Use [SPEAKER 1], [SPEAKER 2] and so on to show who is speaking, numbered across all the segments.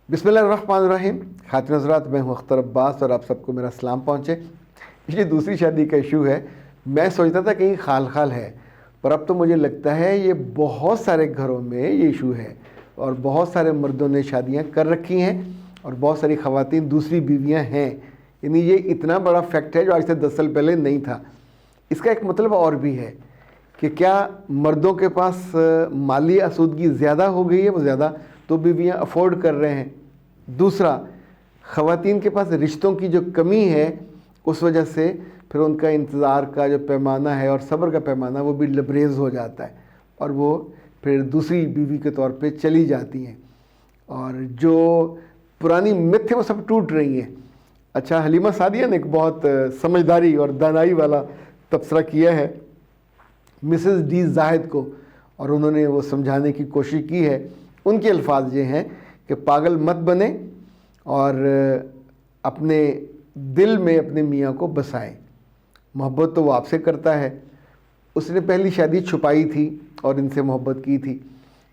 [SPEAKER 1] بسم اللہ الرحمن الرحیم. خاتون حضرات، میں ہوں اختر عباس اور آپ سب کو میرا سلام پہنچے. یہ دوسری شادی کا ایشو ہے. میں سوچتا تھا کہیں خال خال ہے، پر اب تو مجھے لگتا ہے یہ بہت سارے گھروں میں یہ ایشو ہے، اور بہت سارے مردوں نے شادیاں کر رکھی ہیں اور بہت ساری خواتین دوسری بیویاں ہیں. یعنی یہ اتنا بڑا فیکٹ ہے جو آج سے 10 سال پہلے نہیں تھا. اس کا ایک مطلب اور بھی ہے کہ کیا مردوں کے پاس مالی آسودگی زیادہ ہو گئی ہے، وہ زیادہ تو بیویاں افورڈ کر رہے ہیں. دوسرا، خواتین کے پاس رشتوں کی جو کمی ہے اس وجہ سے پھر ان کا انتظار کا جو پیمانہ ہے اور صبر کا پیمانہ وہ بھی لبریز ہو جاتا ہے، اور وہ پھر دوسری بیوی کے طور پہ چلی جاتی ہیں، اور جو پرانی مت ہے وہ سب ٹوٹ رہی ہیں. اچھا، حلیمہ سعدیہ نے ایک بہت سمجھداری اور دانائی والا تبصرہ کیا ہے مسز ڈی زاہد کو، اور انہوں نے وہ سمجھانے کی کوشش کی ہے. ان کے الفاظ یہ ہیں کہ پاگل مت بنے اور اپنے دل میں اپنے میاں کو بسائیں. محبت تو وہ آپ سے کرتا ہے. اس نے پہلی شادی چھپائی تھی اور ان سے محبت کی تھی،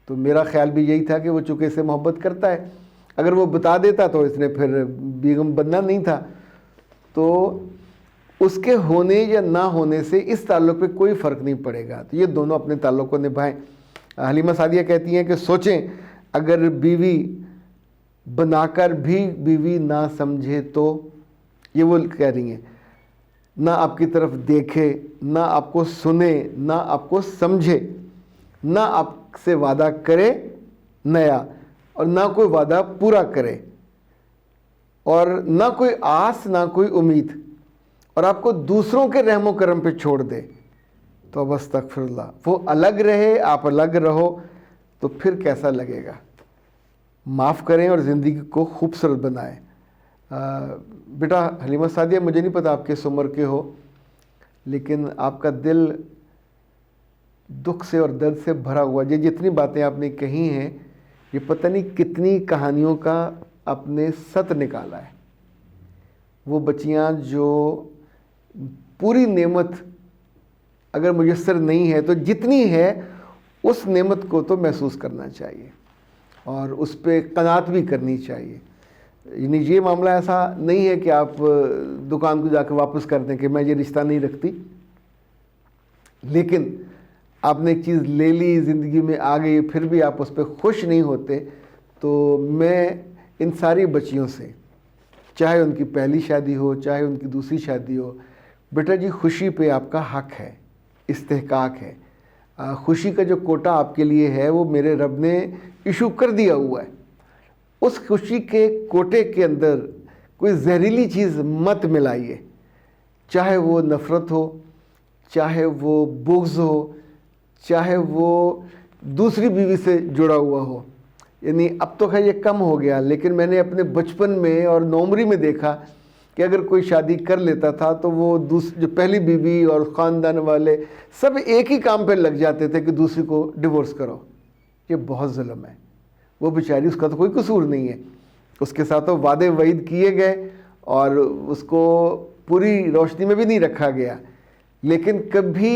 [SPEAKER 1] تو میرا خیال بھی یہی تھا کہ وہ چونکہ اس سے محبت کرتا ہے، اگر وہ بتا دیتا تو اس نے پھر بیگم بننا نہیں تھا. تو اس کے ہونے یا نہ ہونے سے اس تعلق پہ کوئی فرق نہیں پڑے گا. تو یہ دونوں اپنے تعلق کو نبھائیں. حلیمہ سعدیہ کہتی ہیں کہ سوچیں، اگر بیوی بنا کر بھی بیوی نہ سمجھے تو، یہ وہ کہہ رہی ہیں، نہ آپ کی طرف دیکھے، نہ آپ کو سنے، نہ آپ کو سمجھے، نہ آپ سے وعدہ کرے نیا، اور نہ کوئی وعدہ پورا کرے، اور نہ کوئی آس نہ کوئی امید، اور آپ کو دوسروں کے رحم و کرم پہ چھوڑ دے، تو بس استغفر اللہ. وہ الگ رہے، آپ الگ رہو، تو پھر کیسا لگے گا. معاف کریں اور زندگی کو خوبصورت بنائیں. بیٹا حلیمہ سعدیہ، مجھے نہیں پتا آپ کس عمر کے ہو، لیکن آپ کا دل دکھ سے اور درد سے بھرا ہوا. یہ جتنی باتیں آپ نے کہی ہیں، یہ پتہ نہیں کتنی کہانیوں کا آپ نے ست نکالا ہے. وہ بچیاں جو پوری نعمت اگر میسر نہیں ہے تو جتنی ہے اس نعمت کو تو محسوس کرنا چاہیے اور اس پہ قناعت بھی کرنی چاہیے. یعنی یہ معاملہ ایسا نہیں ہے کہ آپ دکان کو جا کے واپس کر دیں کہ میں یہ رشتہ نہیں رکھتی، لیکن آپ نے ایک چیز لے لی، زندگی میں آ گئی، پھر بھی آپ اس پہ خوش نہیں ہوتے. تو میں ان ساری بچیوں سے، چاہے ان کی پہلی شادی ہو چاہے ان کی دوسری شادی ہو، بیٹا جی خوشی پہ آپ کا حق ہے، استحقاق ہے. خوشی کا جو کوٹا آپ کے لیے ہے وہ میرے رب نے ایشو کر دیا ہوا ہے. اس خوشی کے کوٹے کے اندر کوئی زہریلی چیز مت ملائیے، چاہے وہ نفرت ہو، چاہے وہ بغض ہو، چاہے وہ دوسری بیوی سے جڑا ہوا ہو. یعنی اب تو خیر یہ کم ہو گیا، لیکن میں نے اپنے بچپن میں اور نوعمری میں دیکھا کہ اگر کوئی شادی کر لیتا تھا تو وہ جو پہلی بیوی اور خاندان والے سب ایک ہی کام پہ لگ جاتے تھے کہ دوسری کو ڈیورس کرو. یہ بہت ظلم ہے. وہ بیچاری، اس کا تو کوئی قصور نہیں ہے، اس کے ساتھ تو وعدے وعید کیے گئے اور اس کو پوری روشنی میں بھی نہیں رکھا گیا. لیکن کبھی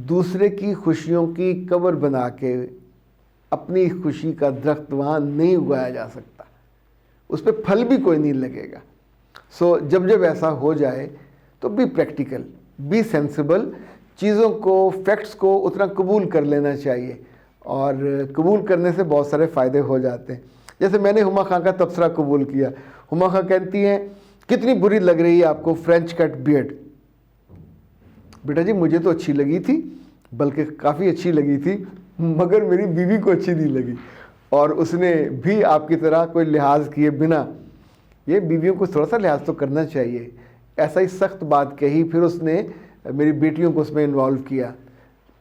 [SPEAKER 1] دوسرے کی خوشیوں کی کور بنا کے اپنی خوشی کا درخت وہاں نہیں اگایا جا سکتا، اس پہ پھل بھی کوئی نہیں لگے گا. سو جب ایسا ہو جائے تو بی پریکٹیکل، بی سینسیبل، چیزوں کو، فیکٹس کو اتنا قبول کر لینا چاہیے، اور قبول کرنے سے بہت سارے فائدے ہو جاتے ہیں. جیسے میں نے ہما خان کا تبصرہ قبول کیا. ہما خان کہتی ہیں کتنی بری لگ رہی ہے آپ کو فرینچ کٹ بیئرڈ. بیٹا جی مجھے تو اچھی لگی تھی، بلکہ کافی اچھی لگی تھی، مگر میری بیوی کو اچھی نہیں لگی، اور اس نے بھی آپ کی طرح کوئی لحاظ کیے بنا. یہ بیویوں کو تھوڑا سا لحاظ تو کرنا چاہیے. ایسا ہی سخت بات کہی، پھر اس نے میری بیٹیوں کو اس میں انوالو کیا.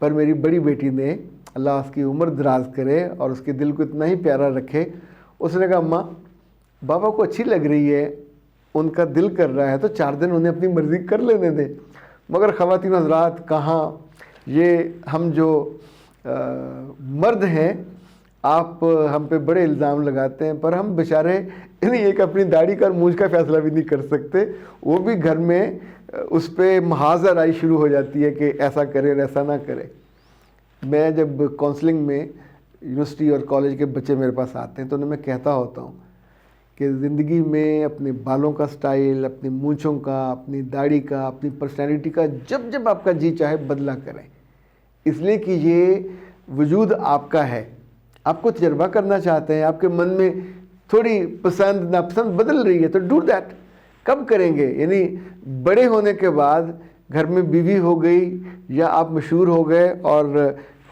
[SPEAKER 1] پر میری بڑی بیٹی نے، اللہ اس کی عمر دراز کرے اور اس کے دل کو اتنا ہی پیارا رکھے، اس نے کہا اماں بابا کو اچھی لگ رہی ہے، ان کا دل کر رہا ہے تو 4 دن انہیں اپنی مرضی کر لینے دیں. مگر خواتین حضرات، کہاں یہ ہم جو مرد ہیں، آپ ہم پہ بڑے الزام لگاتے ہیں، پر ہم بیچارے ایک اپنی داڑھی کا اور مونچھ کا فیصلہ بھی نہیں کر سکتے. وہ بھی گھر میں اس پہ محاذ آرائی شروع ہو جاتی ہے کہ ایسا کرے اور ایسا نہ کرے. میں جب کونسلنگ میں یونیورسٹی اور کالج کے بچے میرے پاس آتے ہیں تو انہیں میں کہتا ہوتا ہوں کہ زندگی میں اپنے بالوں کا سٹائل، اپنی مونچھوں کا، اپنی داڑھی کا، اپنی پرسنالٹی کا جب جب آپ کا جی چاہے بدلا کریں، اس لیے کہ یہ وجود آپ کا ہے، آپ کو تجربہ کرنا چاہتے ہیں، آپ کے من میں تھوڑی پسند ناپسند بدل رہی ہے تو ڈو دیٹ. کب کریں گے؟ یعنی بڑے ہونے کے بعد گھر میں بیوی ہو گئی یا آپ مشہور ہو گئے اور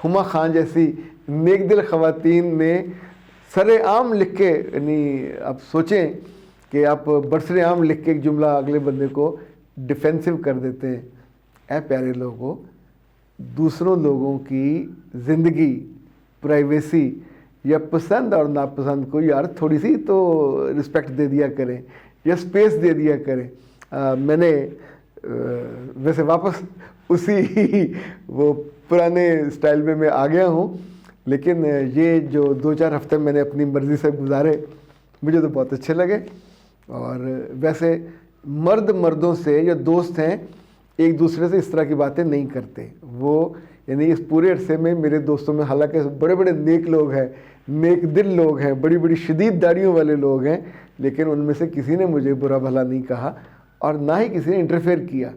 [SPEAKER 1] ہما خان جیسی نیک دل خواتین نے سر عام لکھ کے، یعنی آپ سوچیں کہ آپ برسر عام لکھ کے ایک جملہ اگلے بندے کو ڈیفینسو کر دیتے ہیں. اے پیارے لوگوں، دوسروں لوگوں کی زندگی، پرائیویسی یا پسند اور ناپسند کو یار تھوڑی سی تو رسپیکٹ دے دیا کریں یا سپیس دے دیا کریں. میں نے ویسے واپس اسی وہ پرانے سٹائل میں آ گیا ہوں، لیکن یہ جو 2-4 ہفتے میں نے اپنی مرضی سے گزارے مجھے تو بہت اچھے لگے. اور ویسے مرد مردوں سے یا دوست ہیں ایک دوسرے سے اس طرح کی باتیں نہیں کرتے. وہ یعنی اس پورے عرصے میں میرے دوستوں میں حالانکہ بڑے بڑے نیک لوگ ہیں، نیک دل لوگ ہیں، بڑی بڑی شدید داڑھیوں والے لوگ ہیں، لیکن ان میں سے کسی نے مجھے برا بھلا نہیں کہا اور نہ ہی کسی نے انٹرفیئر کیا.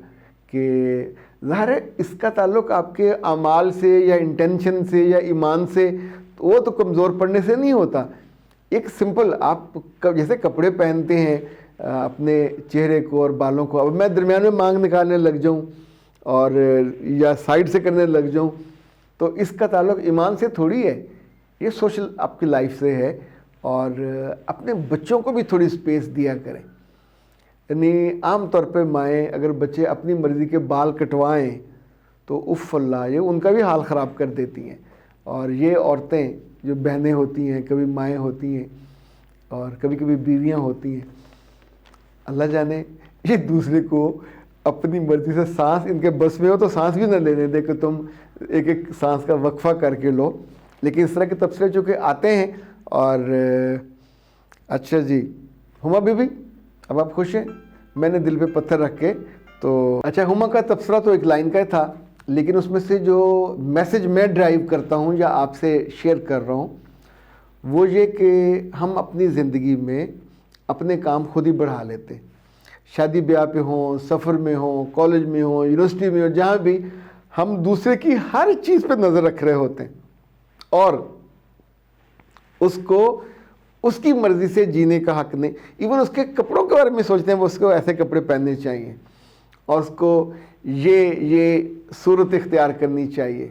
[SPEAKER 1] کہ ظاہر ہے اس کا تعلق آپ کے اعمال سے یا انٹینشن سے یا ایمان سے، وہ تو کمزور پڑنے سے نہیں ہوتا. ایک سمپل آپ جیسے کپڑے پہنتے ہیں اپنے چہرے کو اور بالوں کو، اب میں درمیان میں مانگ نکالنے لگ جاؤں اور یا سائڈ سے کرنے لگ جاؤں تو اس کا تعلق ایمان سے تھوڑی ہے، یہ سوشل آپ کی لائف سے ہے. اور اپنے بچوں کو بھی تھوڑی سپیس دیا کریں. یعنی عام طور پہ مائیں اگر بچے اپنی مرضی کے بال کٹوائیں تو اف اللہ، یہ ان کا بھی حال خراب کر دیتی ہیں. اور یہ عورتیں جو بہنیں ہوتی ہیں، کبھی مائیں ہوتی ہیں اور کبھی کبھی بیویاں ہوتی ہیں، اللہ جانے یہ دوسرے کو اپنی مرضی سے سانس ان کے بس میں ہو تو سانس بھی نہ لینے دے کہ تم ایک ایک سانس کا وقفہ کر کے لو. لیکن اس طرح کے تبصرے جو کہ آتے ہیں. اور اچھا جی ہما بی بی، اب آپ خوش ہیں؟ میں نے دل پہ پتھر رکھ کے تو اچھا ہما کا تبصرہ تو ایک لائن کا تھا، لیکن اس میں سے جو میسج میں ڈرائیو کرتا ہوں یا آپ سے شیئر کر رہا ہوں وہ یہ کہ ہم اپنی زندگی میں اپنے کام خود ہی بڑھا لیتے ہیں. شادی بیاہ پہ ہوں، سفر میں ہوں، کالج میں ہوں، یونیورسٹی میں ہوں، جہاں بھی ہم دوسرے کی ہر چیز پہ نظر رکھ رہے ہوتے ہیں اور اس کو اس کی مرضی سے جینے کا حق نہیں. ایون اس کے کپڑوں کے بارے میں سوچتے ہیں وہ اس کو ایسے کپڑے پہننے چاہیے اور اس کو یہ صورت اختیار کرنی چاہیے.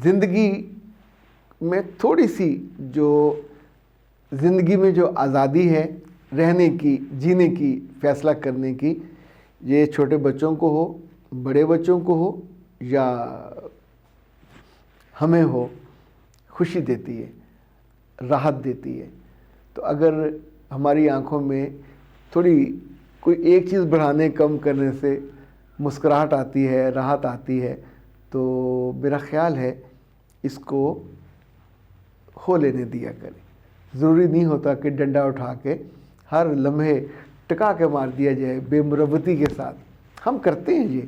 [SPEAKER 1] زندگی میں تھوڑی سی جو زندگی میں جو آزادی ہے رہنے کی، جینے کی، فیصلہ کرنے کی، یہ چھوٹے بچوں کو ہو، بڑے بچوں کو ہو یا ہمیں ہو، خوشی دیتی ہے، راحت دیتی ہے. تو اگر ہماری آنکھوں میں تھوڑی کوئی ایک چیز بڑھانے کم کرنے سے مسکراہٹ آتی ہے، راحت آتی ہے، تو میرا خیال ہے اس کو ہو لینے دیا کریں. ضروری نہیں ہوتا کہ ڈنڈا اٹھا کے ہر لمحے ٹکا کے مار دیا جائے بے مروتی کے ساتھ. ہم کرتے ہیں یہ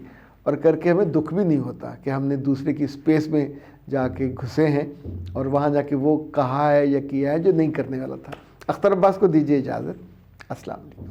[SPEAKER 1] اور کر کے ہمیں دکھ بھی نہیں ہوتا کہ ہم نے دوسرے کی سپیس میں جا کے گھسے ہیں اور وہاں جا کے وہ کہا ہے یا کیا ہے جو نہیں کرنے والا تھا. اختر عباس کو دیجیے اجازت. السلام علیکم.